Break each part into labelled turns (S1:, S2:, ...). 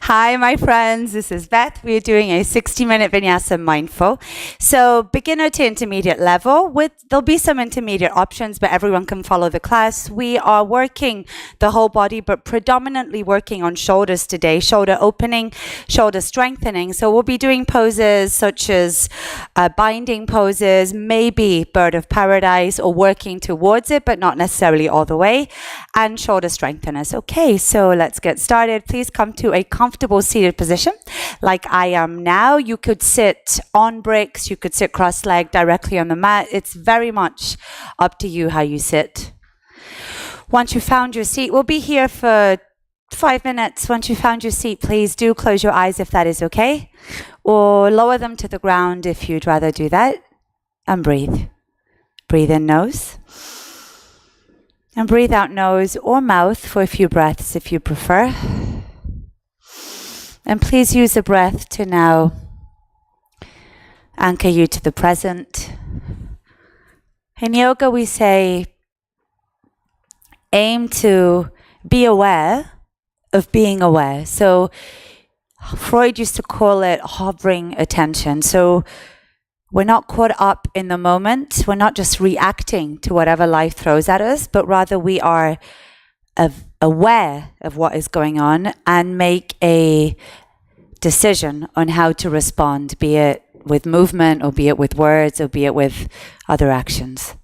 S1: Hi, my friends. This is Beth. We're doing a 60-minute Vinyasa Mindful. So beginner to intermediate level. There'll be some intermediate options, but everyone can follow the class. We are working the whole body, but predominantly working on shoulders today. Shoulder opening, shoulder strengthening. So we'll be doing poses such as binding poses, maybe bird of paradise, or working towards it, but not necessarily all the way, and shoulder strengtheners. Okay, so let's get started. Please come to a comfortable seated position like I am now. You could sit on bricks, you could sit cross-legged directly on the mat. It's very much up to you how you sit. Once you found your seat, we'll be here for 5 minutes. Once you found your seat, please do close your eyes if that is okay, or lower them to the ground if you'd rather do that, and breathe. Breathe in nose, and breathe out nose or mouth for a few breaths if you prefer. And please use the breath to now anchor you to the present. In yoga, we say, aim to be aware of being aware. So Freud used to call it hovering attention. So we're not caught up in the moment. We're not just reacting to whatever life throws at us, but rather we are aware of what is going on and make a decision on how to respond, be it with movement or be it with words or be it with other actions.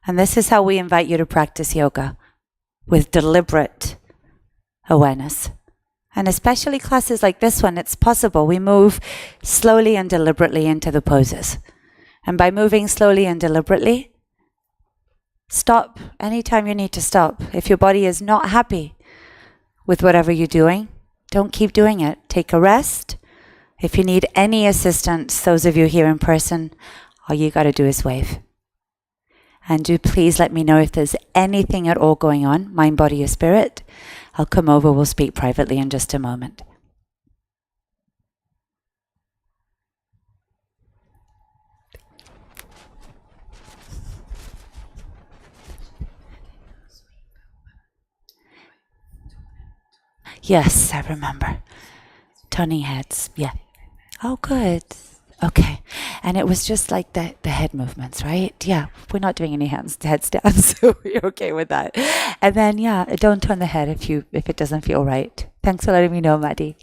S1: And this is how we invite you to practice yoga, with deliberate awareness. And especially classes like this one, it's possible. We move slowly and deliberately into the poses. And by moving slowly and deliberately, stop anytime you need to stop. If your body is not happy with whatever you're doing, don't keep doing it. Take a rest. If you need any assistance, those of you here in person, all you got to do is wave. And do please let me know if there's anything at all going on, mind, body, or spirit. I'll come over, we'll speak privately in just a moment. Yes, I remember. Turning heads, yeah. Oh, good. Okay. And it was just like the head movements, right? Yeah, we're not doing any heads down, so we're okay with that. And then, yeah, don't turn the head if it doesn't feel right. Thanks for letting me know, Maddie.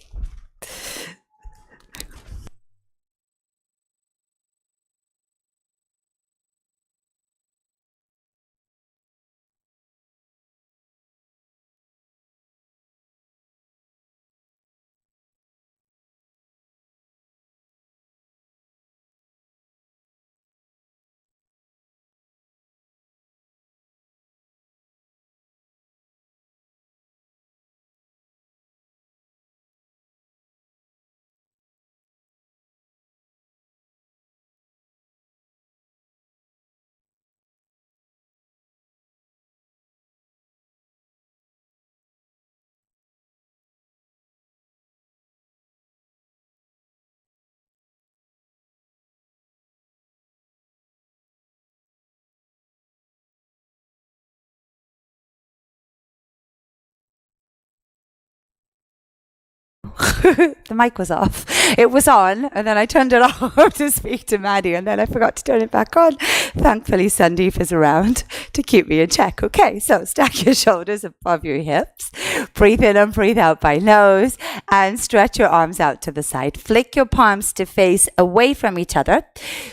S1: The mic was off. It was on, and then I turned it off to speak to Maddie, and then I forgot to turn it back on. Thankfully, Sandeep is around to keep me in check. Okay, so stack your shoulders above your hips. Breathe in and breathe out by nose, and stretch your arms out to the side. Flick your palms to face away from each other.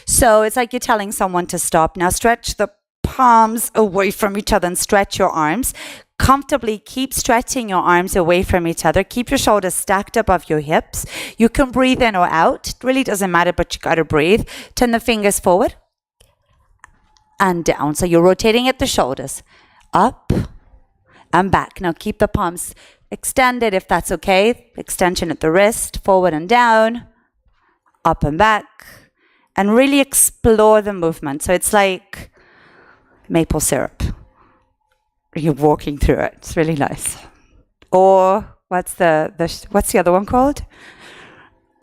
S1: So it's like you're telling someone to stop. Now stretch the palms away from each other and stretch your arms. Comfortably keep stretching your arms away from each other. Keep your shoulders stacked above your hips. You can breathe in or out. It really doesn't matter, but you got to breathe. Turn the fingers forward and down. So you're rotating at the shoulders. Up and back. Now keep the palms extended if that's okay. Extension at the wrist. Forward and down. Up and back. And really explore the movement. So it's like maple syrup. You're walking through it. It's really nice. Or what's the other one called?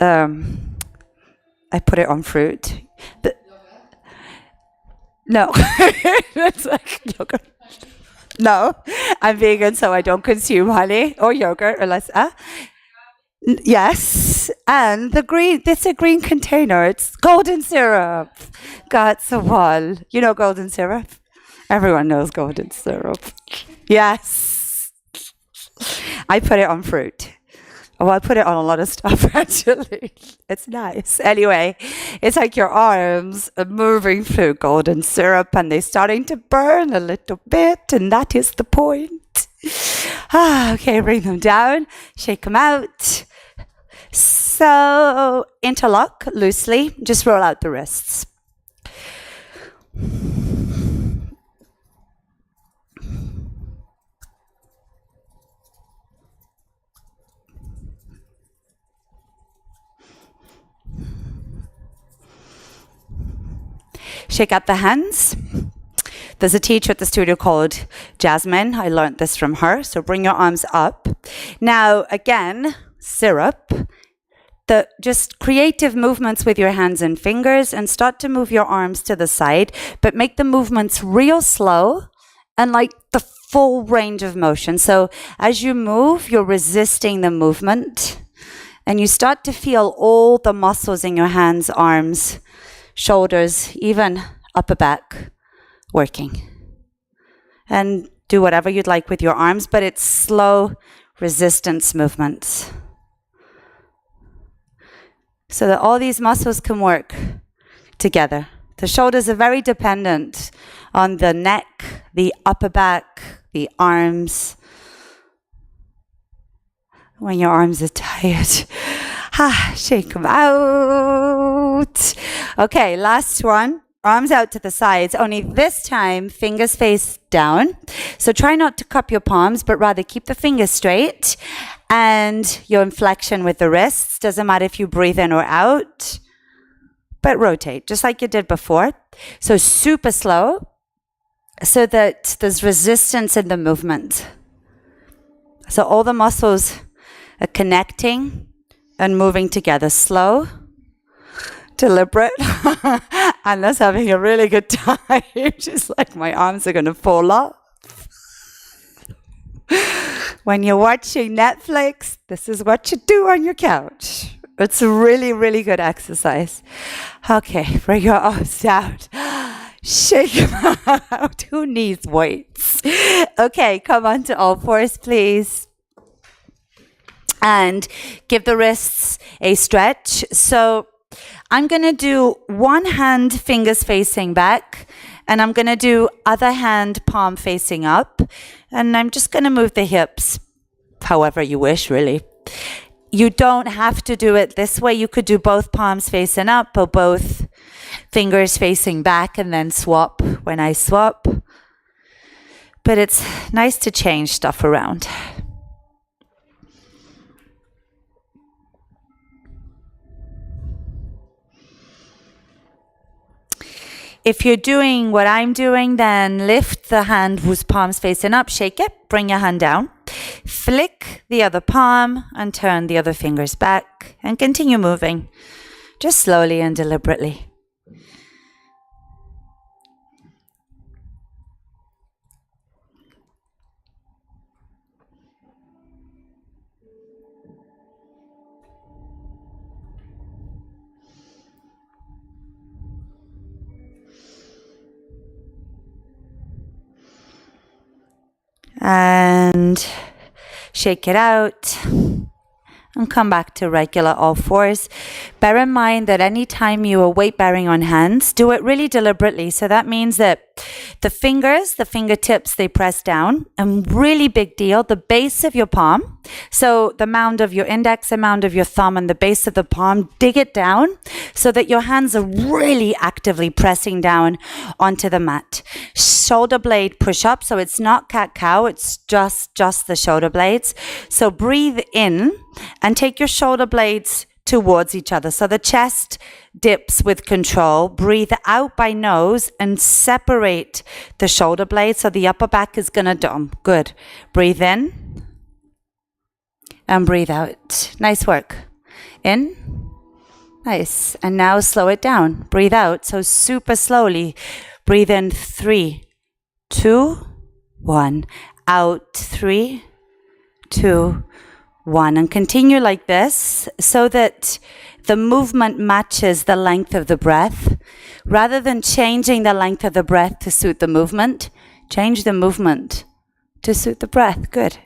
S1: I put it on fruit. No, it's like yogurt. No, I'm vegan, so I don't consume honey or yogurt unless. Yes, and the green, it's a green container. It's golden syrup. Got one. You know golden syrup? Everyone knows golden syrup. Yes. I put it on fruit. Oh, I put it on a lot of stuff, actually. It's nice. Anyway, it's like your arms are moving through golden syrup and they're starting to burn a little bit, and that is the point. Okay, bring them down, shake them out. So, interlock loosely, just roll out the wrists. Shake out the hands. There's a teacher at the studio called Jasmine. I learned this from her. So bring your arms up. Now, again, syrup. Just creative movements with your hands and fingers, and start to move your arms to the side, but make the movements real slow and like the full range of motion. So as you move, you're resisting the movement, and you start to feel all the muscles in your hands, arms, shoulders, even upper back working. And do whatever you'd like with your arms, but it's slow resistance movements, so that all these muscles can work together. The shoulders are very dependent on the neck, the upper back, the arms. When your arms are tired, shake them out. Okay, last one. Arms out to the sides, only this time fingers face down. So try not to cup your palms, but rather keep the fingers straight, and your inflection with the wrists. Doesn't matter if you breathe in or out, but rotate just like you did before. So super slow, so that there's resistance in the movement. So all the muscles are connecting and moving together. Slow, deliberate, and that's having a really good time. Just like my arms are going to fall off. When you're watching Netflix, this is what you do on your couch. It's a really, really good exercise. Okay, bring your arms down. Shake them out. Who needs weights? Okay, come on to all fours, please. And give the wrists a stretch. So I'm going to do one hand fingers facing back, and I'm going to do other hand palm facing up. And I'm just going to move the hips however you wish, really. You don't have to do it this way. You could do both palms facing up or both fingers facing back and then swap when I swap. But it's nice to change stuff around. If you're doing what I'm doing, then lift the hand whose palm's facing up, shake it, bring your hand down, flick the other palm and turn the other fingers back, and continue moving, just slowly and deliberately. And shake it out and come back to regular all fours. Bear in mind that anytime you are weight bearing on hands, do it really deliberately. So that means that the fingers, the fingertips, they press down, and really big deal, the base of your palm. So the mound of your index, the mound of your thumb, and the base of the palm, dig it down so that your hands are really actively pressing down onto the mat. Shoulder blade push up. So it's not cat-cow, it's just the shoulder blades. So breathe in and take your shoulder blades towards each other. So the chest dips with control. Breathe out by nose and separate the shoulder blades. So the upper back is going to dump. Good. Breathe in and breathe out. Nice work. In. Nice. And now slow it down. Breathe out. So super slowly. Breathe in 3, 2, 1. Out 3, 2, 1. And continue like this so that the movement matches the length of the breath. Rather than changing the length of the breath to suit the movement, change the movement to suit the breath. Good.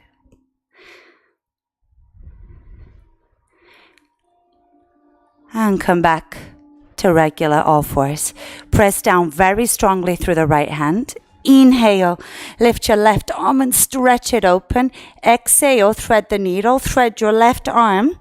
S1: And come back to regular all fours. Press down very strongly through the right hand. Inhale, lift your left arm and stretch it open. Exhale, thread the needle, thread your left arm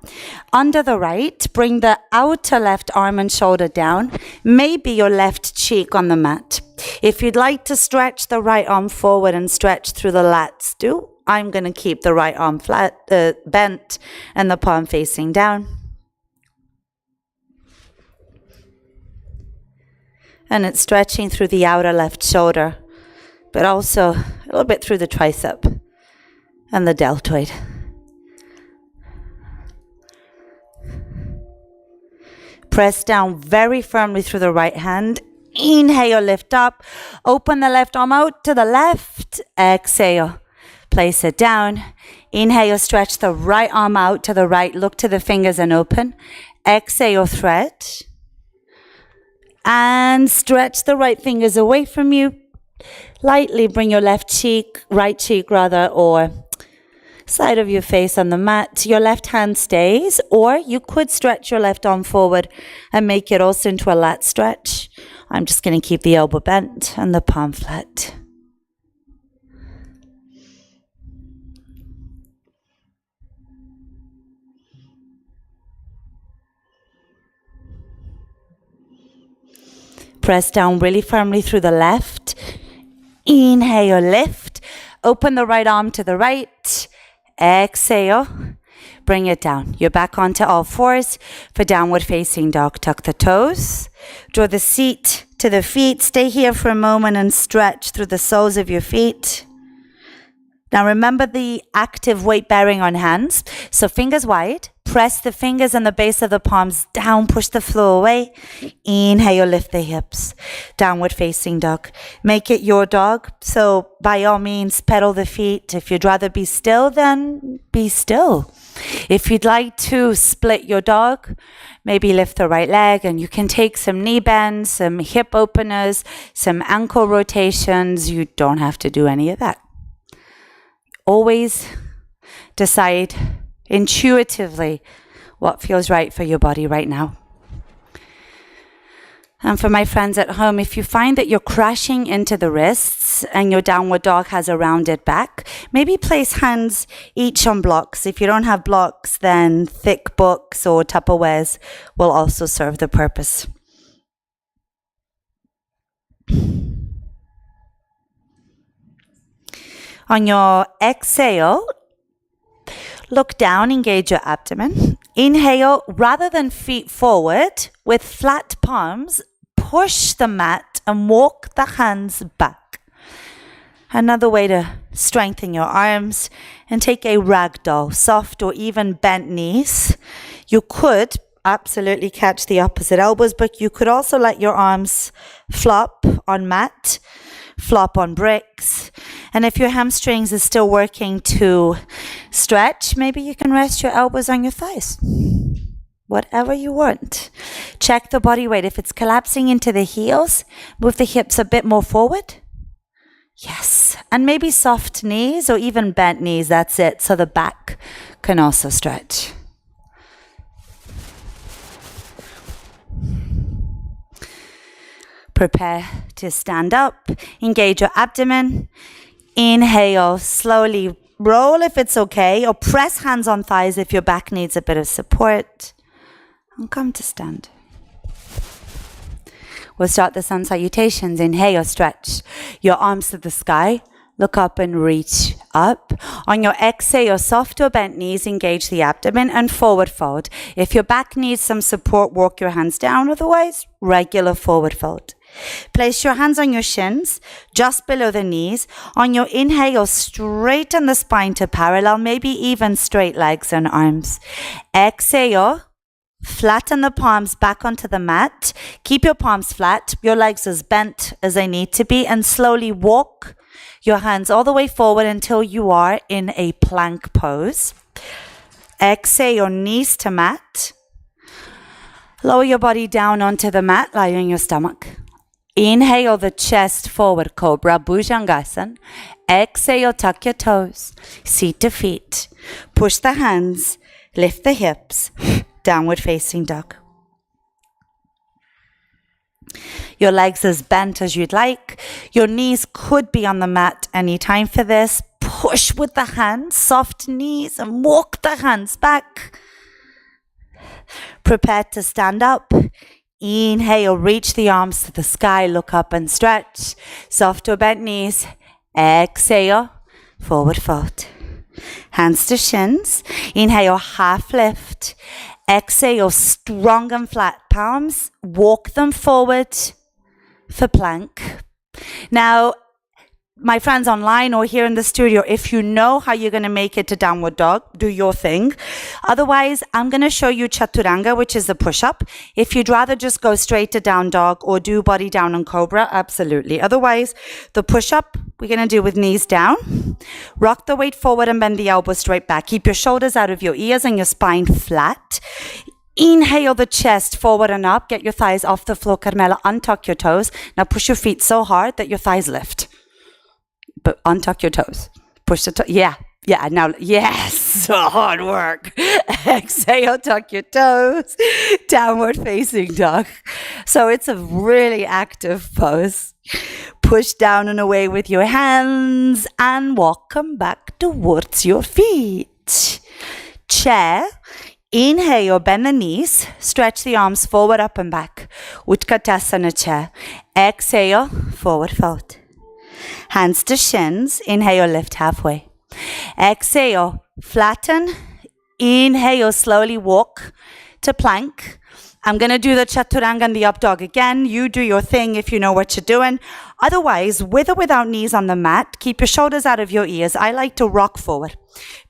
S1: under the right. Bring the outer left arm and shoulder down. Maybe your left cheek on the mat. If you'd like to stretch the right arm forward and stretch through the lats, do. I'm going to keep the right arm flat, bent and the palm facing down. And it's stretching through the outer left shoulder, but also a little bit through the tricep and the deltoid. Press down very firmly through the right hand. Inhale, lift up. Open the left arm out to the left. Exhale, place it down. Inhale, stretch the right arm out to the right. Look to the fingers and open. Exhale, thread. And stretch the right fingers away from you. Lightly bring your right cheek or side of your face on the mat. Your left hand stays, or you could stretch your left arm forward and make it also into a lat stretch. I'm just going to keep the elbow bent and the palm flat. Press down really firmly through the left. Inhale, lift. Open the right arm to the right. Exhale. Bring it down. You're back onto all fours for downward facing dog. Tuck the toes. Draw the seat to the feet. Stay here for a moment and stretch through the soles of your feet. Now remember the active weight bearing on hands. So fingers wide. Press the fingers and the base of the palms down. Push the floor away. Inhale, lift the hips. Downward facing dog. Make it your dog. So by all means, pedal the feet. If you'd rather be still, then be still. If you'd like to split your dog, maybe lift the right leg and you can take some knee bends, some hip openers, some ankle rotations. You don't have to do any of that. Always decide intuitively what feels right for your body right now. And for my friends at home, if you find that you're crashing into the wrists and your downward dog has a rounded back, maybe place hands each on blocks. If you don't have blocks, then thick books or Tupperwares will also serve the purpose. On your exhale, look down, engage your abdomen. Inhale, rather than feet forward, with flat palms, push the mat and walk the hands back. Another way to strengthen your arms, and take a ragdoll, soft or even bent knees. You could absolutely catch the opposite elbows, but you could also let your arms flop on mat, flop on bricks. And if your hamstrings is still working to stretch, maybe you can rest your elbows on your thighs. Whatever you want. Check the body weight. If it's collapsing into the heels, move the hips a bit more forward. Yes. And maybe soft knees or even bent knees. That's it. So the back can also stretch. Prepare to stand up. Engage your abdomen. Inhale, slowly roll if it's okay, or press hands on thighs if your back needs a bit of support. And come to stand. We'll start the sun salutations. Inhale, stretch your arms to the sky. Look up and reach up. On your exhale, soft or bent knees, engage the abdomen and forward fold. If your back needs some support, walk your hands down. Otherwise, regular forward fold. Place your hands on your shins, just below the knees. On your inhale, straighten the spine to parallel, maybe even straight legs and arms. Exhale, flatten the palms back onto the mat. Keep your palms flat, your legs as bent as they need to be, and slowly walk your hands all the way forward until you are in a plank pose. Exhale your knees to mat. Lower your body down onto the mat, lie on your stomach. Inhale the chest forward, Cobra, Bhujangasana. Exhale, tuck your toes, seat to feet. Push the hands, lift the hips, downward facing dog. Your legs as bent as you'd like. Your knees could be on the mat anytime for this. Push with the hands, soft knees, and walk the hands back. Prepare to stand up. Inhale, reach the arms to the sky, look up and stretch. Soft or bent knees. Exhale, forward fold. Hands to shins. Inhale, half lift. Exhale, strong and flat palms. Walk them forward for plank. Now, my friends online or here in the studio, if you know how you're going to make it to downward dog, do your thing. Otherwise, I'm going to show you chaturanga, which is the push-up. If you'd rather just go straight to down dog or do body down and cobra, absolutely. Otherwise, the push-up, we're going to do with knees down. Rock the weight forward and bend the elbows straight back. Keep your shoulders out of your ears and your spine flat. Inhale the chest forward and up. Get your thighs off the floor, Carmela. Untuck your toes. Now push your feet so hard that your thighs lift. But untuck your toes. Push the toes. Yeah. Now, yes. Hard work. Exhale, tuck your toes. Downward facing dog. So it's a really active pose. Push down and away with your hands and walk them back towards your feet. Chair. Inhale, bend the knees. Stretch the arms forward, up and back. Utkatasana chair. Exhale, forward fold. Hands to shins. Inhale, lift halfway. Exhale, flatten. Inhale, slowly walk to plank. I'm going to do the chaturanga and the up dog again. You do your thing if you know what you're doing. Otherwise, with or without knees on the mat, keep your shoulders out of your ears. I like to rock forward.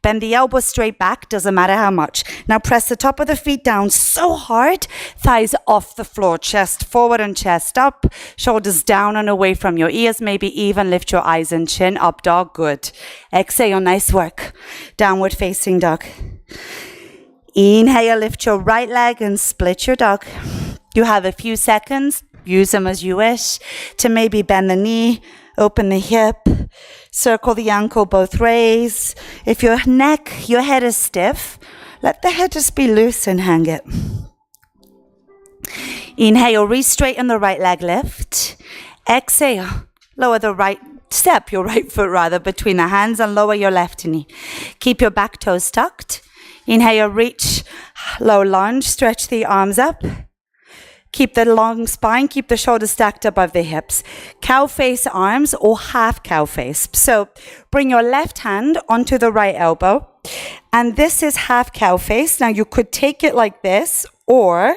S1: Bend the elbows straight back, doesn't matter how much. Now press the top of the feet down so hard, thighs off the floor, chest forward and chest up, shoulders down and away from your ears, maybe even lift your eyes and chin, up dog, good. Exhale, nice work. Downward facing dog. Inhale, lift your right leg and split your dog. You have a few seconds, use them as you wish, to maybe bend the knee, open the hip, circle the ankle both ways. If your neck, your head is stiff, let the head just be loose and hang it. Inhale, re-straighten the right leg, lift. Exhale, lower the right step, your right foot rather, between the hands and lower your left knee. Keep your back toes tucked. Inhale, reach, low lunge, stretch the arms up. Keep the long spine, keep the shoulders stacked above the hips. Cow face arms or half cow face. So bring your left hand onto the right elbow. And this is half cow face. Now you could take it like this or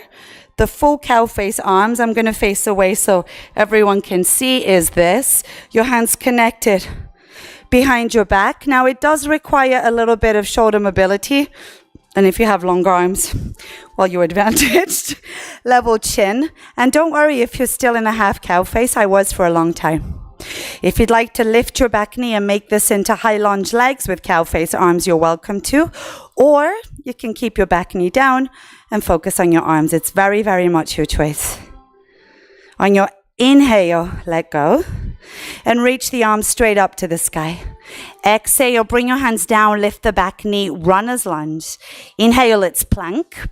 S1: the full cow face arms. I'm going to face away so everyone can see is this. Your hands connected behind your back. Now it does require a little bit of shoulder mobility. And if you have long arms, well, you're advantaged. Level chin. And don't worry if you're still in a half cow face. I was for a long time. If you'd like to lift your back knee and make this into high lunge legs with cow face arms, you're welcome to. Or you can keep your back knee down and focus on your arms. It's very, very much your choice. On your inhale, let go. And reach the arms straight up to the sky. Exhale, bring your hands down, lift the back knee, runner's lunge. Inhale, it's plank.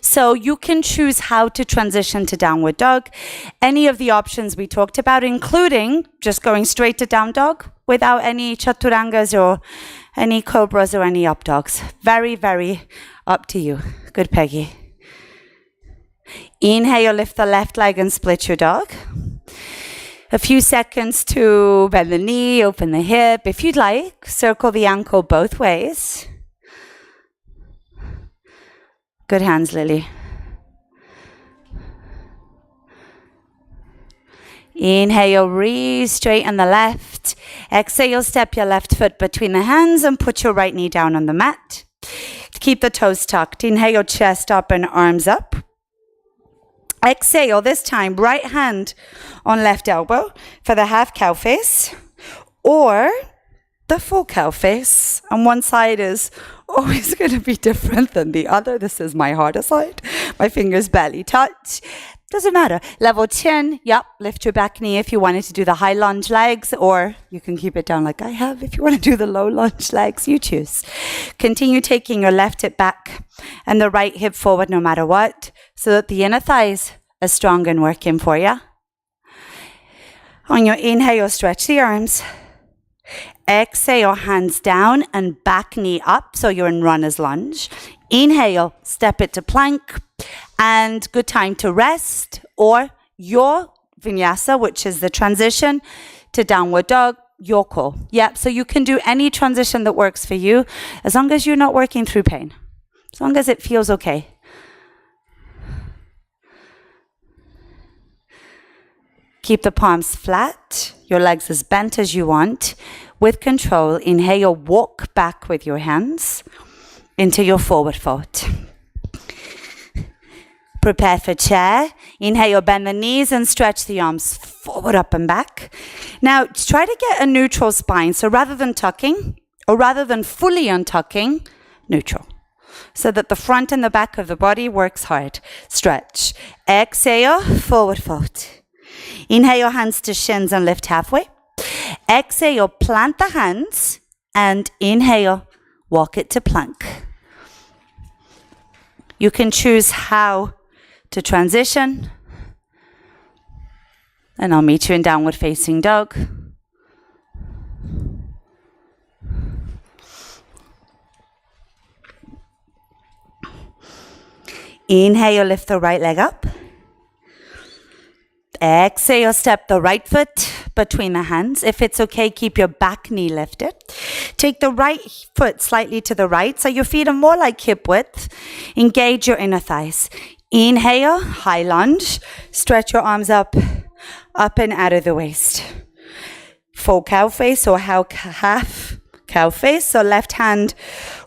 S1: So you can choose how to transition to downward dog. Any of the options we talked about, including just going straight to down dog without any chaturangas or any cobras or any up dogs. Very, very up to you. Good, Peggy. Inhale, lift the left leg and split your dog. A few seconds to bend the knee, open the hip. If you'd like, circle the ankle both ways. Good hands, Lily. Inhale, re-straighten the left. Exhale, step your left foot between the hands and put your right knee down on the mat. Keep the toes tucked. Inhale, chest up and arms up. Exhale, this time, right hand on left elbow for the half cow face. Or the full cow face, and one side is always going to be different than the other. This is my harder side. My fingers barely touch. Doesn't matter. Level chin, yep, lift your back knee if you wanted to do the high lunge legs, or you can keep it down like I have. If you want to do the low lunge legs, you choose. Continue taking your left hip back and the right hip forward no matter what, so that the inner thighs are strong and working for you. On your inhale, stretch the arms. Exhale, hands down and back knee up, so you're in runner's lunge. Inhale, step it to plank, and good time to rest, or your vinyasa, which is the transition to downward dog, your call. Yep, so you can do any transition that works for you, as long as you're not working through pain, as long as it feels okay. Keep the palms flat, your legs as bent as you want. With control, inhale, walk back with your hands into your forward fold. Prepare for chair. Inhale, bend the knees and stretch the arms forward, up and back. Now, try to get a neutral spine. So rather than tucking, or rather than fully untucking, neutral. So that the front and the back of the body works hard. Stretch. Exhale, forward fold. Inhale, hands to shins and lift halfway. Exhale, plant the hands, and inhale, walk it to plank. You can choose how to transition, and I'll meet you in downward facing dog. Inhale, lift the right leg up. Exhale, step the right foot between the hands. If it's okay, keep your back knee lifted. Take the right foot slightly to the right, so your feet are more like hip width. Engage your inner thighs. Inhale, high lunge. Stretch your arms up and out of the waist. Full cow face or half cow face. So left hand,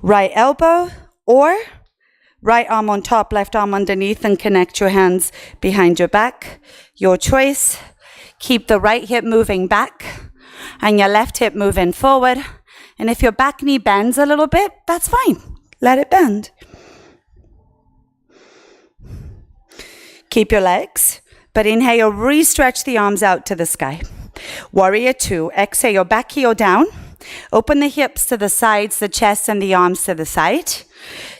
S1: right elbow, or right arm on top, left arm underneath, and connect your hands behind your back. Your choice. Keep the right hip moving back and your left hip moving forward. And if your back knee bends a little bit, that's fine. Let it bend. Keep your legs, but inhale, re-stretch the arms out to the sky. Warrior two. Exhale, back heel down. Open the hips to the sides, the chest and the arms to the side.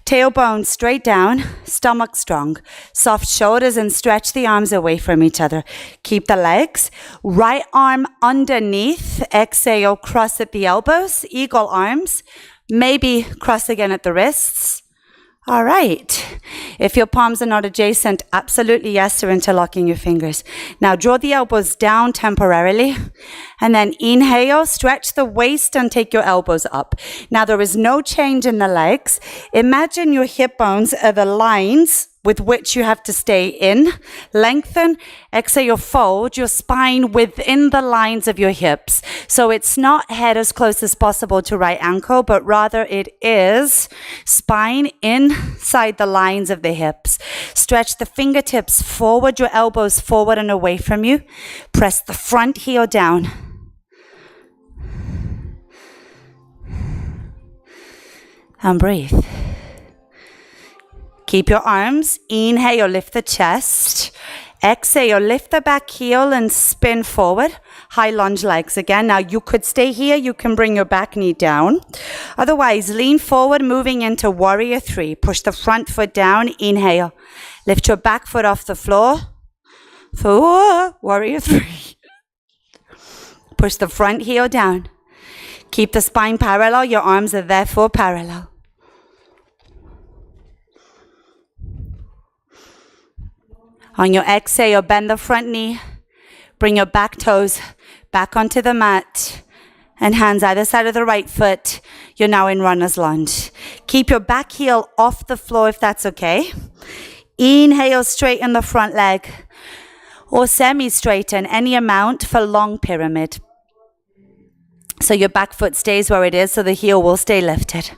S1: Tailbone straight down, stomach strong. Soft shoulders and stretch the arms away from each other. Keep the legs. Right arm underneath. Exhale, cross at the elbows. Eagle arms. Maybe cross again at the wrists. All right. If your palms are not adjacent, absolutely yes to interlocking your fingers. Now draw the elbows down temporarily, and then inhale, stretch the waist and take your elbows up. Now there is no change in the legs. Imagine your hip bones are the lines with which you have to stay in. Lengthen, exhale, fold your spine within the lines of your hips. So it's not head as close as possible to right ankle, but rather it is spine inside the lines of the hips. Stretch the fingertips forward, your elbows forward and away from you. Press the front heel down. And breathe. Keep your arms. Inhale, lift the chest. Exhale, lift the back heel and spin forward. High lunge legs again. Now you could stay here. You can bring your back knee down. Otherwise, lean forward, moving into warrior three. Push the front foot down. Inhale. Lift your back foot off the floor. For warrior three. Push the front heel down. Keep the spine parallel. Your arms are therefore parallel. On your exhale, bend the front knee. Bring your back toes back onto the mat. And hands either side of the right foot. You're now in runner's lunge. Keep your back heel off the floor if that's okay. Inhale, straighten the front leg. Or semi-straighten any amount for long pyramid. So your back foot stays where it is, so the heel will stay lifted.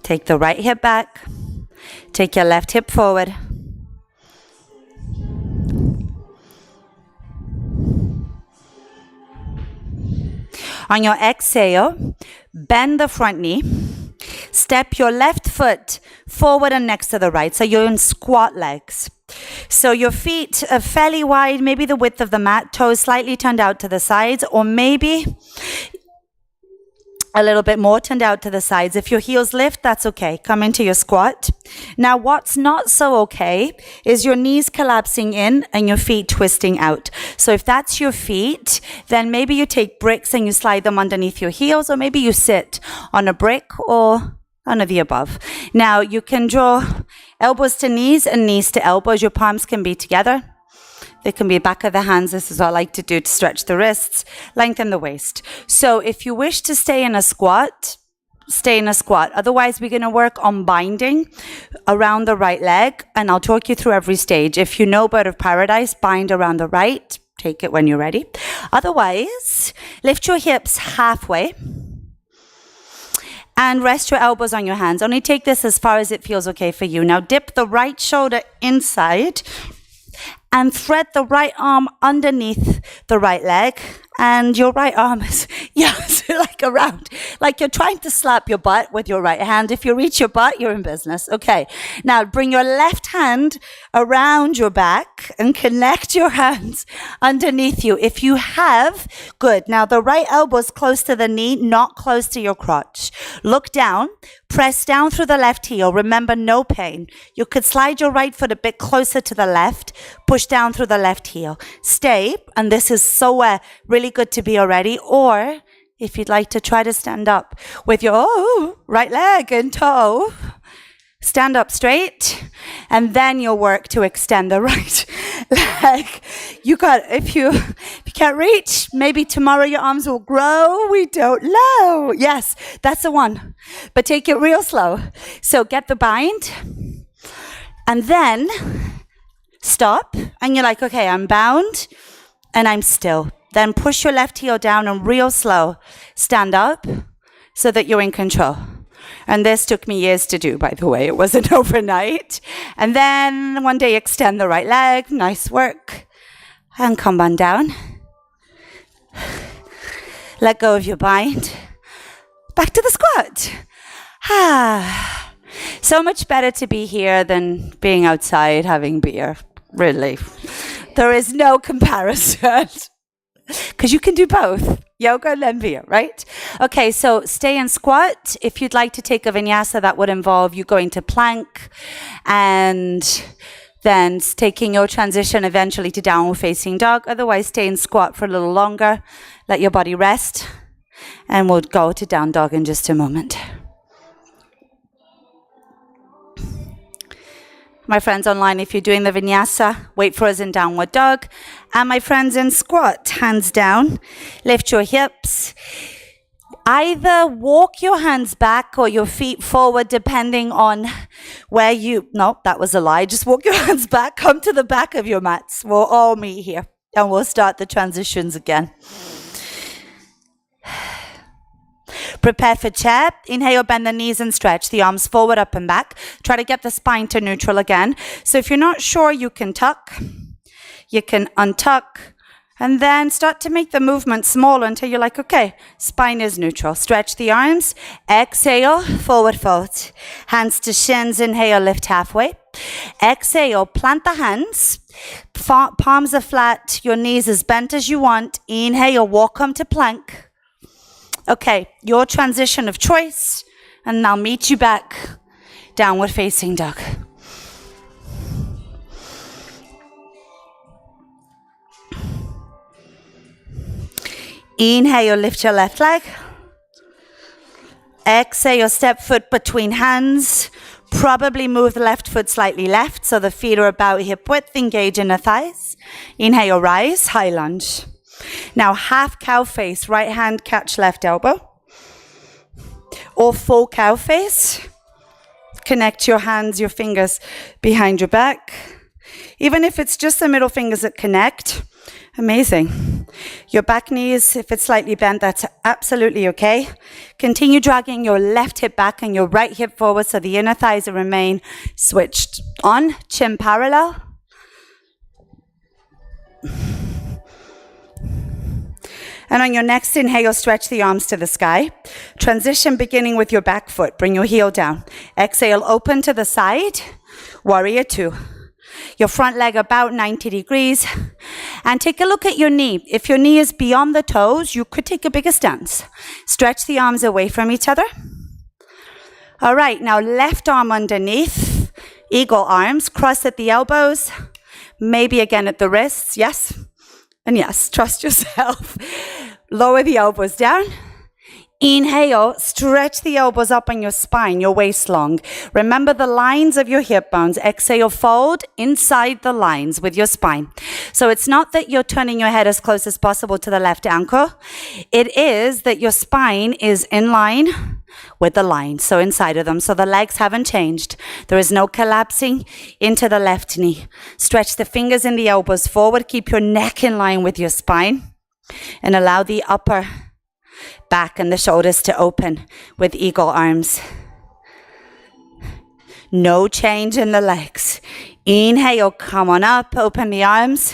S1: Take the right hip back. Take your left hip forward. On your exhale, bend the front knee. Step your left foot forward and next to the right. So you're in squat legs. So your feet are fairly wide, maybe the width of the mat, toes slightly turned out to the sides, or maybe a little bit more turned out to the sides. If your heels lift, that's okay. Come into your squat. Now, what's not so okay is your knees collapsing in and your feet twisting out. So if that's your feet, then maybe you take bricks and you slide them underneath your heels, or maybe you sit on a brick or none of the above. Now, you can draw elbows to knees and knees to elbows. Your palms can be together. They can be back of the hands. This is what I like to do to stretch the wrists, lengthen the waist. So if you wish to stay in a squat, stay in a squat. Otherwise, we're going to work on binding around the right leg, and I'll talk you through every stage. If you know Bird of Paradise, bind around the right. Take it when you're ready. Otherwise, lift your hips halfway and rest your elbows on your hands. Only take this as far as it feels okay for you. Now dip the right shoulder inside and thread the right arm underneath the right leg. And your right arm is, like around, like you're trying to slap your butt with your right hand. If you reach your butt, you're in business. Okay. Now bring your left hand around your back and connect your hands underneath you. If you have, good. Now the right elbow is close to the knee, not close to your crotch. Look down, press down through the left heel. Remember, no pain. You could slide your right foot a bit closer to the left, push down through the left heel. Stay, and this is so really good to be already, or if you'd like to try to stand up with your right leg and toe, stand up straight, and then you'll work to extend the right leg. If you can't reach, maybe tomorrow your arms will grow. We don't know. Yes, that's the one. But take it real slow. So get the bind, and then stop, and you're like, okay, I'm bound, and I'm still. Then push your left heel down and real slow stand up so that you're in control. And this took me years to do, by the way. It wasn't overnight. And then one day extend the right leg. Nice work. And come on down. Let go of your bind. Back to the squat. So much better to be here than being outside having beer. Really. There is no comparison. Because you can do both, yoga and then beer, right? Okay, so stay in squat. If you'd like to take a vinyasa, that would involve you going to plank and then taking your transition eventually to downward facing dog. Otherwise, stay in squat for a little longer. Let your body rest. And we'll go to down dog in just a moment. My friends online, if you're doing the vinyasa, wait for us in downward dog. And my friends in squat, hands down, lift your hips. Either walk your hands back or your feet forward, depending on where no, that was a lie. Just walk your hands back, come to the back of your mats. We'll all meet here and we'll start the transitions again. Prepare for chair. Inhale, bend the knees and stretch the arms forward, up and back. Try to get the spine to neutral again. So if you're not sure, you can tuck. You can untuck. And then start to make the movement smaller until you're like, okay, spine is neutral. Stretch the arms. Exhale, forward fold. Hands to shins. Inhale, lift halfway. Exhale, plant the hands. Palms are flat. Your knees as bent as you want. Inhale, walk them to plank. Okay, your transition of choice, and I'll meet you back, downward facing dog. Inhale, lift your left leg. Exhale, step foot between hands. Probably move the left foot slightly left, so the feet are about hip width, engage in the thighs. Inhale, rise, high lunge. Now, half cow face, right hand catch left elbow. Or full cow face. Connect your hands, your fingers behind your back.
S2: Even if it's just the middle fingers that connect, amazing. Your back knees, if it's slightly bent, that's absolutely okay. Continue dragging your left hip back and your right hip forward so the inner thighs remain switched on, chin parallel. And on your next inhale, stretch the arms to the sky. Transition beginning with your back foot. Bring your heel down. Exhale, open to the side. Warrior two. Your front leg about 90 degrees. And take a look at your knee. If your knee is beyond the toes, you could take a bigger stance. Stretch the arms away from each other. All right, now left arm underneath. Eagle arms. Cross at the elbows. Maybe again at the wrists. Yes. And yes, trust yourself. Lower the elbows down. Inhale, stretch the elbows up on your spine, your waist long. Remember the lines of your hip bones. Exhale, fold inside the lines with your spine. So it's not that you're turning your head as close as possible to the left ankle. It is that your spine is in line with the lines, so inside of them. So the legs haven't changed. There is no collapsing into the left knee. Stretch the fingers and the elbows forward. Keep your neck in line with your spine. And allow the upper back and the shoulders to open with eagle arms. No change in the legs. Inhale, come on up, open the arms.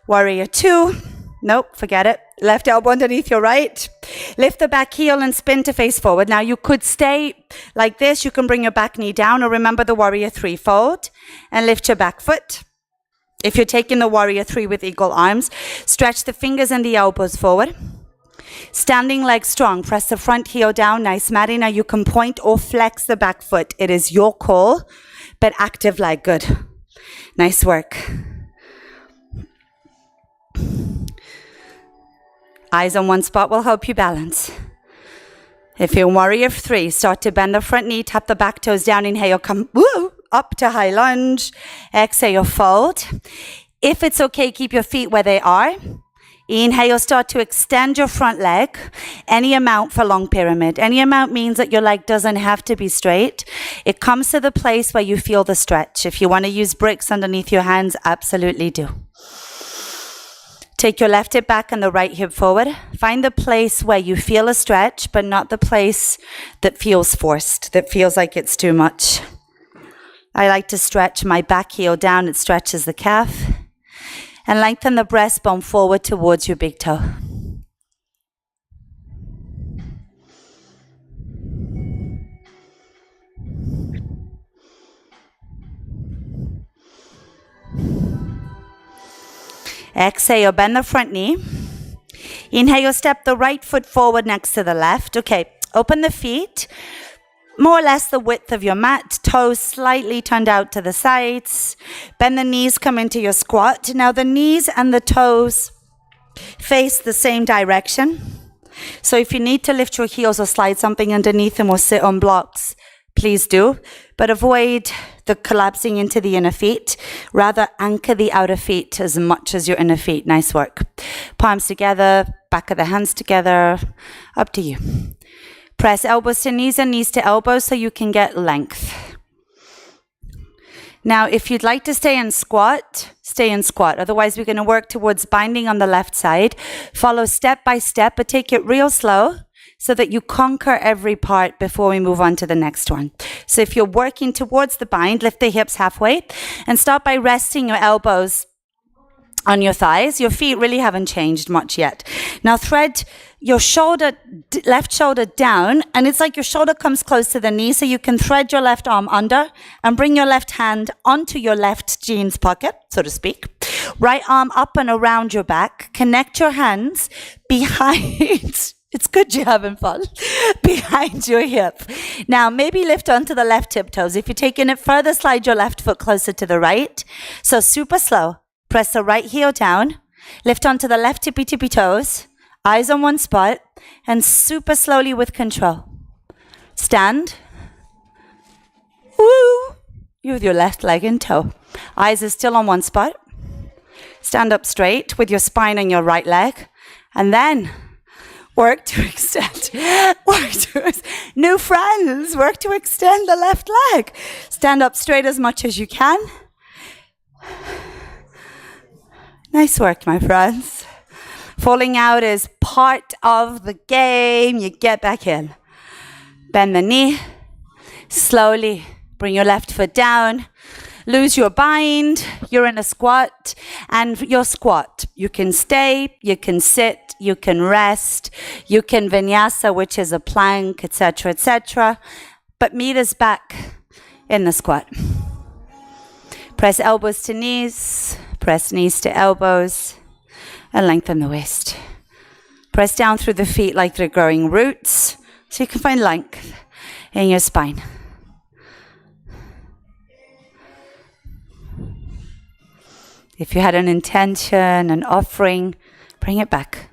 S2: Warrior two. Nope, forget it. Left elbow underneath your right. Lift the back heel and spin to face forward. Now you could stay like this. You can bring your back knee down, or remember the warrior three. Fold and lift your back foot. If you're taking the warrior three with eagle arms, stretch the fingers and the elbows forward. Standing leg strong. Press the front heel down. Nice, Maddie. Now you can point or flex the back foot. It is your call, but active leg. Good. Nice work. Eyes on one spot will help you balance. If you're warrior three, start to bend the front knee, tap the back toes down. Inhale, come up to high lunge. Exhale, fold. If it's okay, keep your feet where they are. Inhale, start to extend your front leg. Any amount for long pyramid. Any amount means that your leg doesn't have to be straight. It comes to the place where you feel the stretch. If you want to use bricks underneath your hands, absolutely do. Take your left hip back and the right hip forward. Find the place where you feel a stretch, but not the place that feels forced, that feels like it's too much. I like to stretch my back heel down. It stretches the calf. And lengthen the breastbone forward towards your big toe. Exhale, bend the front knee. Inhale, step the right foot forward next to the left. Okay, open the feet. More or less the width of your mat, toes slightly turned out to the sides. Bend the knees, come into your squat. Now the knees and the toes face the same direction. So if you need to lift your heels or slide something underneath them or sit on blocks, please do. But avoid the collapsing into the inner feet. Rather anchor the outer feet as much as your inner feet. Nice work. Palms together, back of the hands together. Up to you. Press elbows to knees and knees to elbows so you can get length. Now, if you'd like to stay in squat, stay in squat. Otherwise, we're going to work towards binding on the left side. Follow step by step, but take it real slow so that you conquer every part before we move on to the next one. So if you're working towards the bind, lift the hips halfway and start by resting your elbows on your thighs. Your feet really haven't changed much yet. Now thread your shoulder, left shoulder down, and it's like your shoulder comes close to the knee, so you can thread your left arm under and bring your left hand onto your left jeans pocket, so to speak. Right arm up and around your back. Connect your hands behind. It's good you're having fun. Behind your hip. Now, maybe lift onto the left tip toes. If you're taking it further, slide your left foot closer to the right. So super slow. Press the right heel down. Lift onto the left tippy toes. Eyes on one spot. And super slowly with control. Stand. Woo! You with your left leg and toe. Eyes are still on one spot. Stand up straight with your spine on your right leg. And then work to extend. New friends. Work to extend the left leg. Stand up straight as much as you can. Nice work, my friends. Falling out is part of the game. You get back in. Bend the knee. Slowly bring your left foot down. Lose your bind. You're in a squat. And your squat, you can stay, you can sit, you can rest, you can vinyasa, which is a plank, etc., etc. But meet us back in the squat. Press elbows to knees. Press knees to elbows. And lengthen the waist. Press down through the feet like they're growing roots so you can find length in your spine. If you had an intention, an offering, bring it back.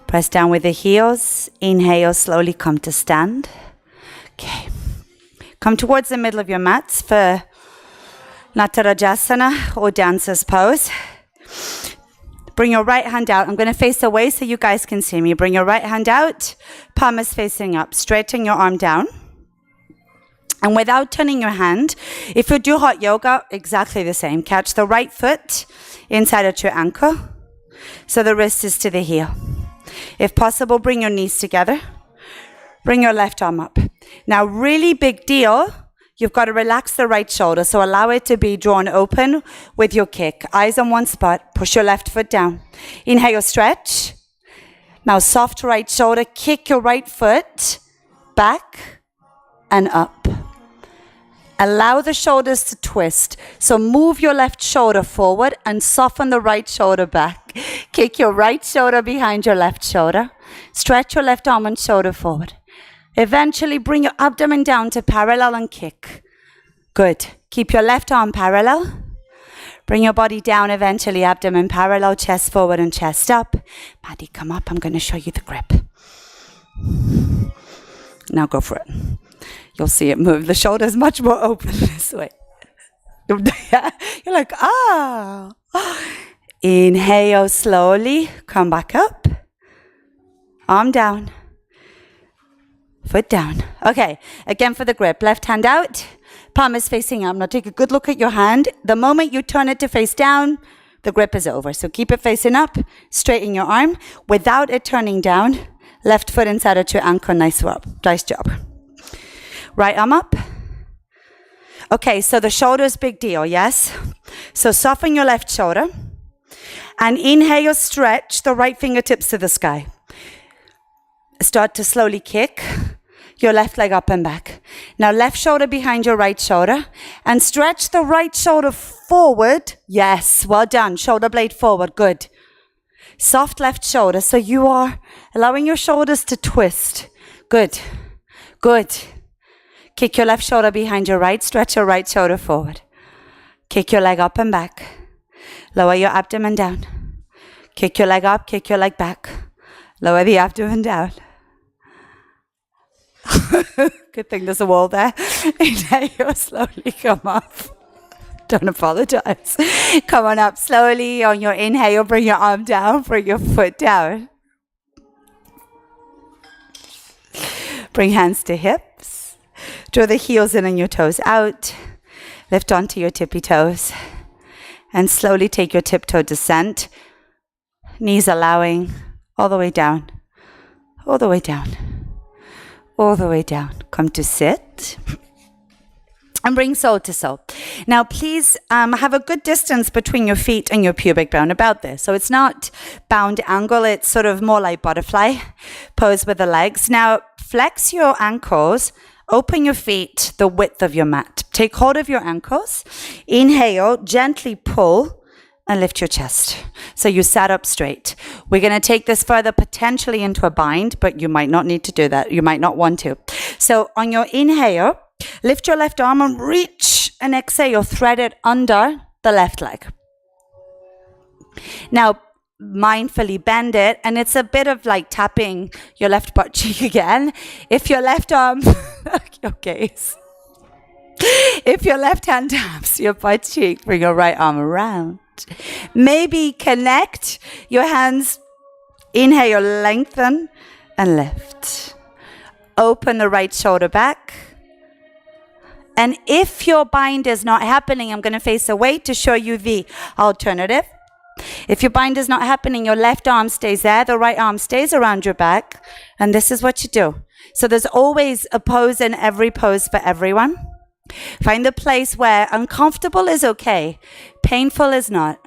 S2: Press down with the heels. Inhale, slowly come to stand. Okay. Come towards the middle of your mats for Natarajasana or dancer's pose. Bring your right hand out. I'm going to face away so you guys can see me. Bring your right hand out. Palm is facing up. Straighten your arm down. And without turning your hand, if you do hot yoga, exactly the same. Catch the right foot inside at your ankle. So the wrist is to the heel. If possible, bring your knees together. Bring your left arm up. Now, really big deal. You've got to relax the right shoulder, so allow it to be drawn open with your kick. Eyes on one spot. Push your left foot down. Inhale, stretch. Now, soft right shoulder. Kick your right foot back and up. Allow the shoulders to twist. So move your left shoulder forward and soften the right shoulder back. Kick your right shoulder behind your left shoulder. Stretch your left arm and shoulder forward. Eventually bring your abdomen down to parallel and kick. Good. Keep your left arm parallel. Bring your body down, eventually abdomen parallel, chest forward and chest up. Maddie, come up. I'm going to show you the grip. Now go for it. You'll see it move. The shoulder's much more open this way. You're like, ah. Inhale slowly. Come back up. Arm down. Foot down. Okay, again for the grip. Left hand out. Palm is facing up. Now take a good look at your hand. The moment you turn it to face down, the grip is over. So keep it facing up. Straighten your arm without it turning down. Left foot inside at your ankle. Nice job. Right arm up. Okay, so the shoulder is big deal, yes? So soften your left shoulder. And inhale, stretch the right fingertips to the sky. Start to slowly kick your left leg up and back. Now left shoulder behind your right shoulder. And stretch the right shoulder forward. Yes, well done. Shoulder blade forward, good. Soft left shoulder, so you are allowing your shoulders to twist. Good, good. Kick your left shoulder behind your right. Stretch your right shoulder forward. Kick your leg up and back. Lower your abdomen down. Kick your leg up, kick your leg back. Lower the abdomen down. Good thing there's a wall there. Inhale, slowly come up. Don't apologize. Come on up slowly. On your inhale, bring your arm down, bring your foot down. Bring hands to hips. Draw the heels in and your toes out. Lift onto your tippy toes. And slowly take your tiptoe descent. Knees allowing all the way down. All the way down. All the way down. Come to sit. And bring soul to soul. Now, please have a good distance between your feet and your pubic bone about this. So it's not bound angle. It's sort of more like butterfly pose with the legs. Now, flex your ankles. Open your feet the width of your mat. Take hold of your ankles. Inhale, gently pull and lift your chest. So you sat up straight. We're going to take this further potentially into a bind, but you might not need to do that. You might not want to. So on your inhale, lift your left arm and reach, and exhale, thread it under the left leg. Now, mindfully bend it, and it's a bit of like tapping your left butt cheek again. If your left arm, your gaze.
S1: If your left hand taps your butt cheek, bring your right arm around. Maybe connect your hands. Inhale, lengthen and lift. Open the right shoulder back. And if your bind is not happening, I'm going to face away to show you the alternative. If your bind is not happening, your left arm stays there, the right arm stays around your back, and this is what you do. So there's always a pose in every pose for everyone. Find the place where uncomfortable is okay, painful is not.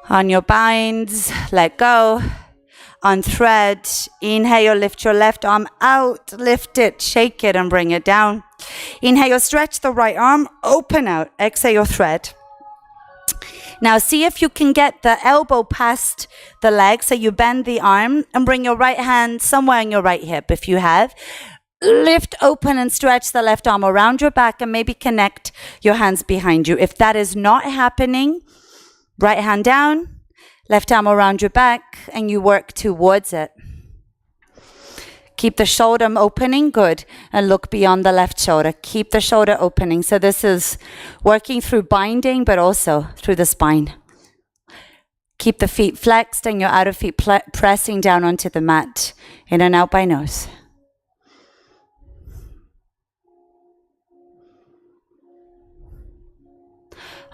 S1: On your binds, let go. On thread, inhale, lift your left arm out, lift it, shake it and bring it down. Inhale, stretch the right arm, open out, exhale, thread. Now see if you can get the elbow past the leg, so you bend the arm and bring your right hand somewhere on your right hip if you have. Lift, open and stretch the left arm around your back and maybe connect your hands behind you. If that is not happening, right hand down, left arm around your back, and you work towards it. Keep the shoulder opening, good, and look beyond the left shoulder. Keep the shoulder opening. So this is working through binding, but also through the spine. Keep the feet flexed and your outer feet pressing down onto the mat. In and out by nose.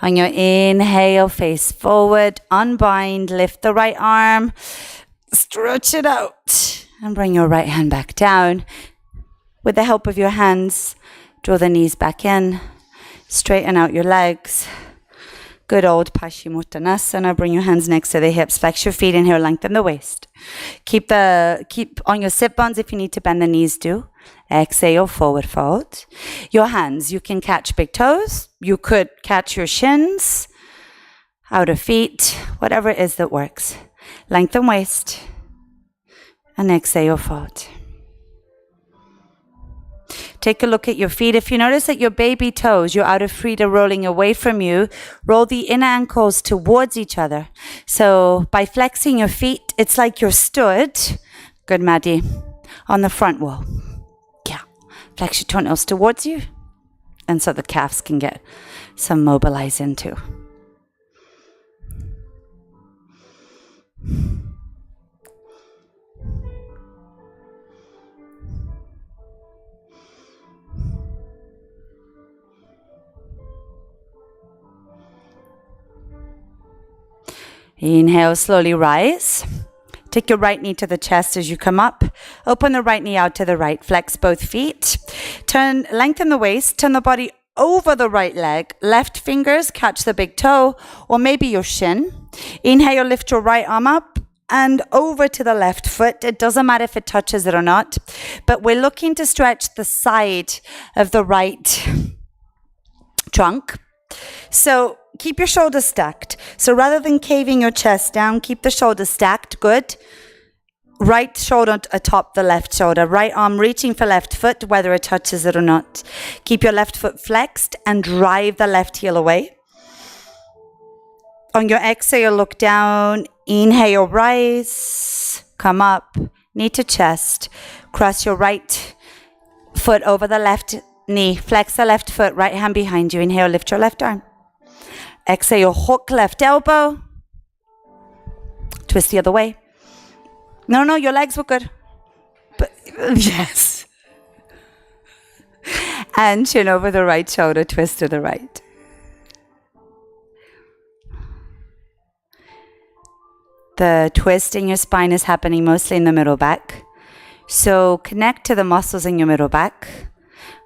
S1: On your inhale, face forward, unbind, lift the right arm, stretch it out, and bring your right hand back down. With the help of your hands, draw the knees back in, straighten out your legs. Good old Paschimottanasana. Bring your hands next to the hips, flex your feet, inhale, lengthen the waist. Keep on your sit bones. If you need to bend the knees, do. Exhale, forward fold. Your hands, you can catch big toes. You could catch your shins, outer feet, whatever it is that works. Lengthen waist. And exhale, fold. Take a look at your feet. If you notice that your baby toes, your outer feet are rolling away from you, roll the inner ankles towards each other. So by flexing your feet, it's like you're stood, good Maddie, on the front wall. Yeah, flex your toenails towards you. And so the calves can get some mobilizing too. Inhale, slowly rise. Take your right knee to the chest as you come up. Open the right knee out to the right. Flex both feet. Lengthen the waist. Turn the body over the right leg. Left fingers catch the big toe or maybe your shin. Inhale, lift your right arm up and over to the left foot. It doesn't matter if it touches it or not, but we're looking to stretch the side of the right trunk. So keep your shoulders stacked. So rather than caving your chest down, keep the shoulders stacked. Good. Right shoulder atop the left shoulder. Right arm reaching for left foot, whether it touches it or not. Keep your left foot flexed and drive the left heel away. On your exhale, look down. Inhale, rise. Come up. Knee to chest. Cross your right foot over the left knee. Flex the left foot, right hand behind you. Inhale, lift your left arm. Exhale, hook left elbow. Twist the other way. No, your legs were good. But yes. And chin over the right shoulder, twist to the right. The twist in your spine is happening mostly in the middle back. So connect to the muscles in your middle back.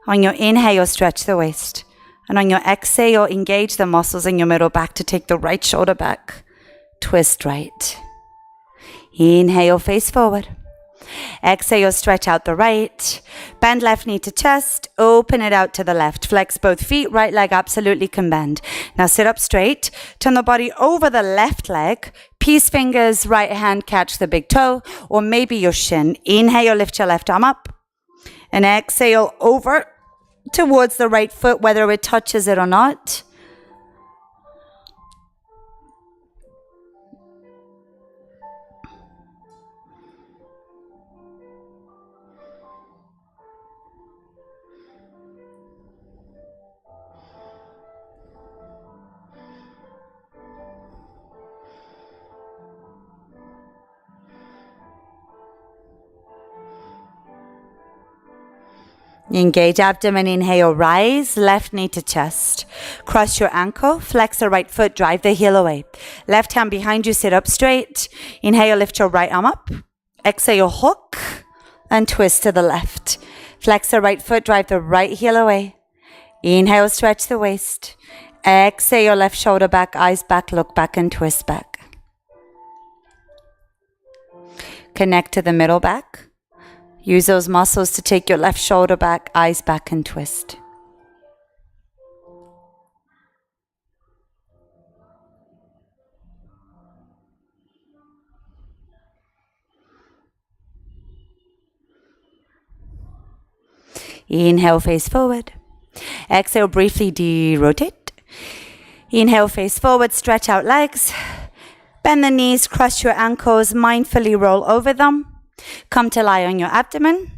S1: On your inhale, stretch the waist. And on your exhale, engage the muscles in your middle back to take the right shoulder back. Twist right. Inhale, face forward. Exhale, stretch out the right. Bend left knee to chest. Open it out to the left. Flex both feet. Right leg absolutely can bend. Now sit up straight. Turn the body over the left leg. Peace fingers, right hand catch the big toe or maybe your shin. Inhale, lift your left arm up. And exhale over towards the right foot, whether it touches it or not.
S2: Engage abdomen, inhale, rise, left knee to chest. Cross your ankle, flex the right foot, drive the heel away. Left hand behind you, sit up straight. Inhale, lift your right arm up. Exhale, hook and twist to the left. Flex the right foot, drive the right heel away. Inhale, stretch the waist. Exhale, left shoulder back, eyes back, look back and twist back. Connect to the middle back. Use those muscles to take your left shoulder back, eyes back and twist. Inhale, face forward. Exhale, briefly de-rotate. Inhale, face forward, stretch out legs. Bend the knees, cross your ankles, mindfully roll over them. Come to lie on your abdomen.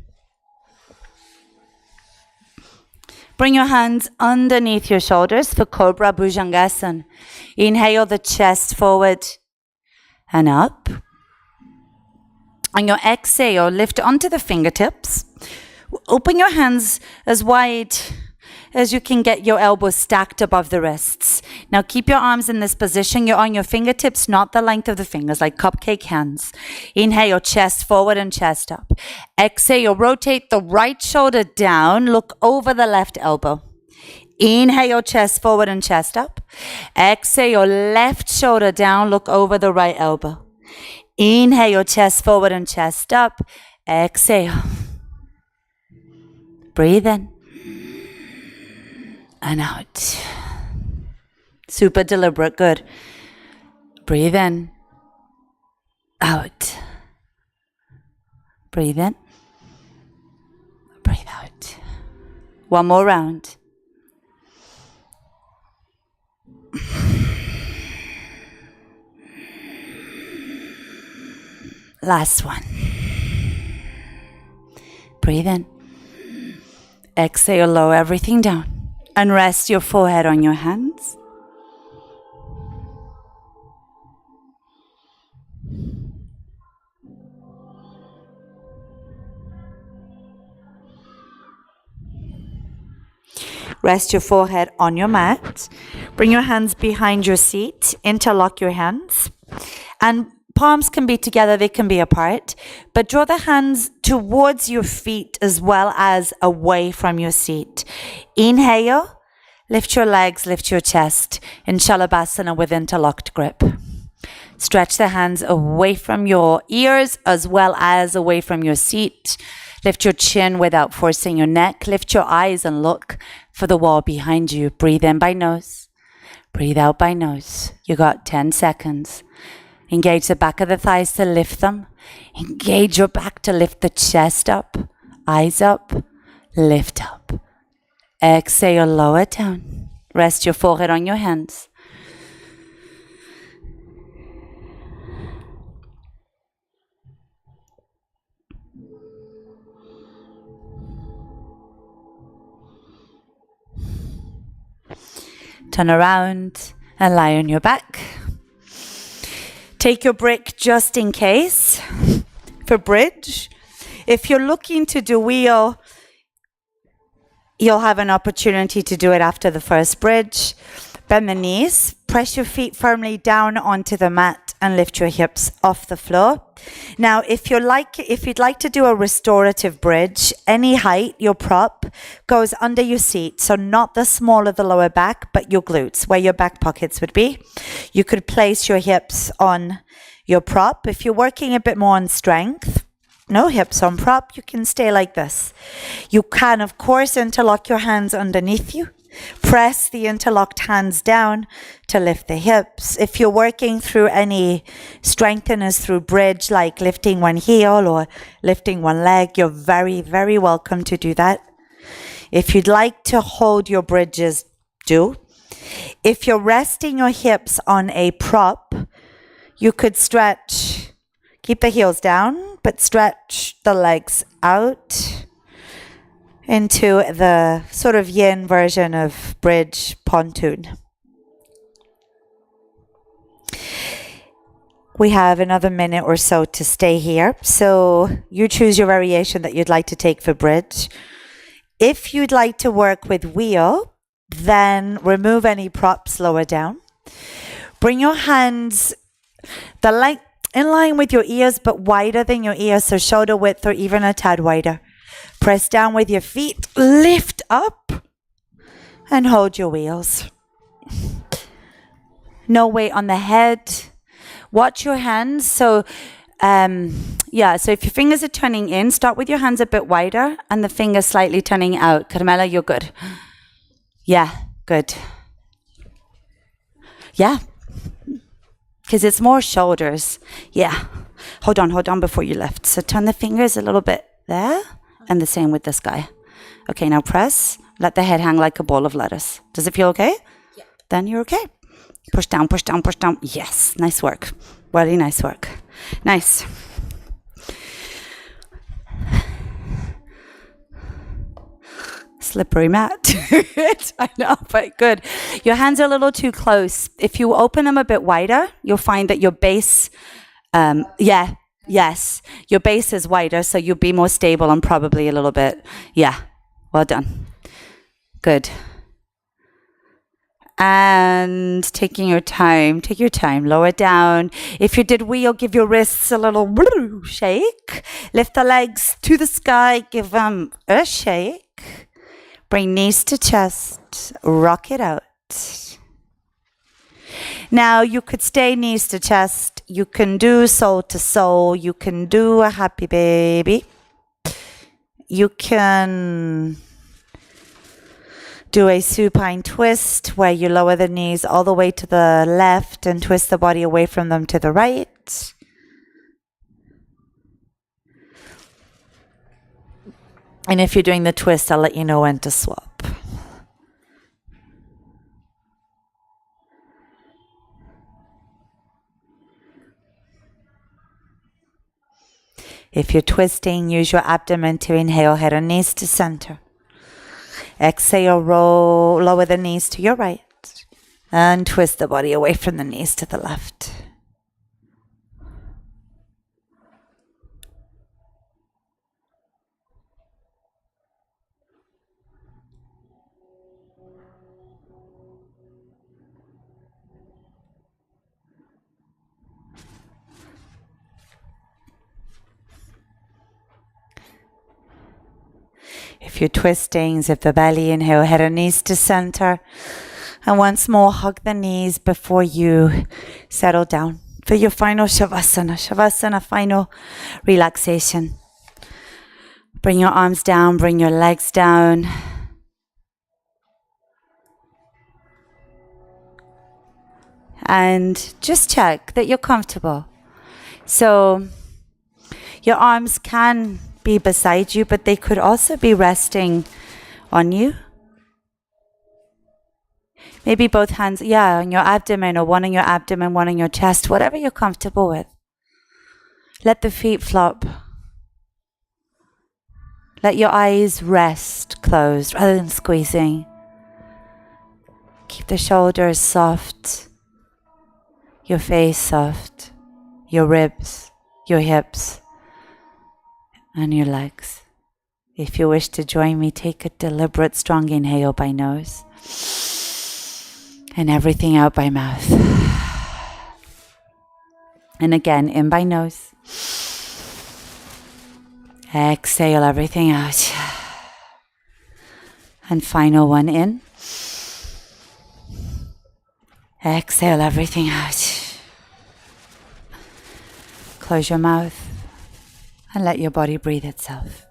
S2: Bring your hands underneath your shoulders for Cobra Bhujangasana. Inhale the chest forward and up. On your exhale, lift onto the fingertips. Open your hands as wide as you can get your elbows stacked above the wrists. Now keep your arms in this position. You're on your fingertips, not the length of the fingers, like cupcake hands. Inhale, chest forward and chest up. Exhale, rotate the right shoulder down. Look over the left elbow. Inhale, chest forward and chest up. Exhale, left shoulder down. Look over the right elbow. Inhale, chest forward and chest up. Exhale. Breathe in and out. Super deliberate, good. Breathe in, out. Breathe in, breathe out. One more round. Last one. Breathe in. Exhale, lower everything down and rest your forehead on your hands. Rest your forehead on your mat. Bring your hands behind your seat. Interlock your hands. And palms can be together, they can be apart, but draw the hands towards your feet as well as away from your seat. Inhale, lift your legs, lift your chest in Shalabhasana with interlocked grip. Stretch the hands away from your ears as well as away from your seat. Lift your chin without forcing your neck. Lift your eyes and look for the wall behind you. Breathe in by nose. Breathe out by nose. You got 10 seconds. Engage the back of the thighs to lift them. Engage your back to lift the chest up. Eyes up. Lift up. Exhale, lower down. Rest your forehead on your hands. Turn around and lie on your back. Take your brick just in case for bridge. If you're looking to do wheel, you'll have an opportunity to do it after the first bridge. Bend the knees, press your feet firmly down onto the mat and lift your hips off the floor. Now, if you'd like to do a restorative bridge, any height, your prop goes under your seat. So not the small of the lower back, but your glutes, where your back pockets would be. You could place your hips on your prop. If you're working a bit more on strength, no hips on prop, you can stay like this. You can, of course, interlock your hands underneath you. Press the interlocked hands down to lift the hips. If you're working through any strengtheners through bridge, like lifting one heel or lifting one leg, you're very, very welcome to do that. If you'd like to hold your bridges, do. If you're resting your hips on a prop, you could stretch, keep the heels down, but stretch the legs out into the sort of yin version of bridge pontoon. We have another minute or so to stay here. So you choose your variation that you'd like to take for bridge.
S1: If you'd like to work with wheel, then remove any props lower down. Bring your hands in line with your ears, but wider than your ears, so shoulder width or even a tad wider. Press down with your feet, lift up, and hold your wheels. No weight on the head. Watch your hands. So if your fingers are turning in, start with your hands a bit wider and the fingers slightly turning out. Carmela, you're good. Yeah, good. Yeah, because it's more shoulders. Yeah. Hold on before you lift. So turn the fingers a little bit there, and the same with this guy. Okay, now press. Let the head hang like a bowl of lettuce. Does it feel okay? Yeah. Then you're okay. Push down, push down, push down. Yes, nice work. Really nice work. Nice. Slippery mat. I know, but good. Your hands are a little too close. If you open them a bit wider, you'll find that your base, your base is wider, so you'll be more stable and probably a little bit, well done. Good. And take your time, lower down. If you did wheel, give your wrists a little shake. Lift the legs to the sky, give them a shake. Bring knees to chest, rock it out. Now you could stay knees to chest. You can do soul to soul. You can do a happy baby. You can do a supine twist where you lower the knees all the way to the left and twist the body away from them to the right. And if you're doing the twist, I'll let you know when to swap. If you're twisting, use your abdomen to inhale, head and knees to center. Exhale, roll, lower the knees to your right. And twist the body away from the knees to the left. If you're twisting, zip the belly, inhale, head and knees to center. And once more, hug the knees before you settle down for your final Shavasana. Shavasana, final relaxation. Bring your arms down, bring your legs down. And just check that you're comfortable. So your arms can be beside you, but they could also be resting on you. Maybe both hands, on your abdomen, or one on your abdomen, one on your chest, whatever you're comfortable with. Let the feet flop. Let your eyes rest closed rather than squeezing. Keep the shoulders soft, your face soft, your ribs, your hips, and your legs. If you wish to join me, take a deliberate, strong inhale by nose and everything out by mouth. And again, in by nose. Exhale everything out. And final one in. Exhale everything out. Close your mouth and let your body breathe itself.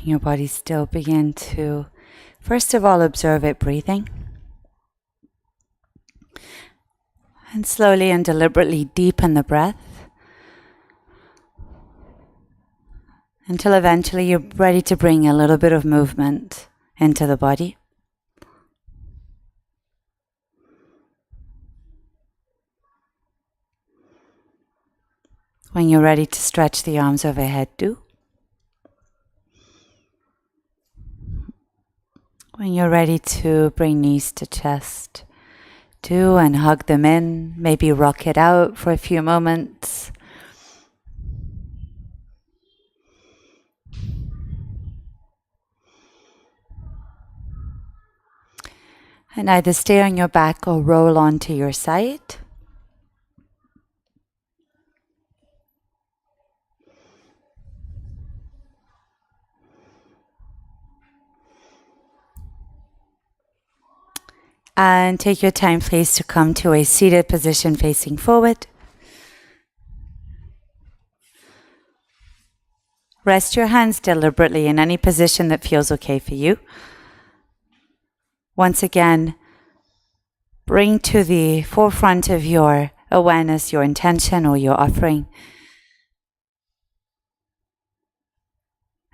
S1: keeping your body still, begin to, first of all, observe it breathing. And slowly and deliberately deepen the breath until eventually you're ready to bring a little bit of movement into the body. When you're ready to stretch the arms overhead, do. When you're ready to bring knees to chest, do, and hug them in. Maybe rock it out for a few moments. And either stay on your back or roll onto your side. And take your time, please, to come to a seated position facing forward. Rest your hands deliberately in any position that feels okay for you. Once again, bring to the forefront of your awareness your intention or your offering.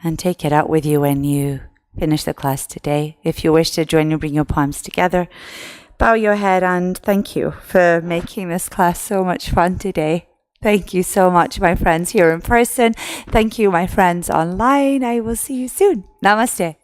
S1: And take it out with you when you finish the class today. If you wish to join me, bring your palms together. Bow your head, and thank you for making this class so much fun today. Thank you so much, my friends here in person. Thank you, my friends online. I will see you soon. Namaste.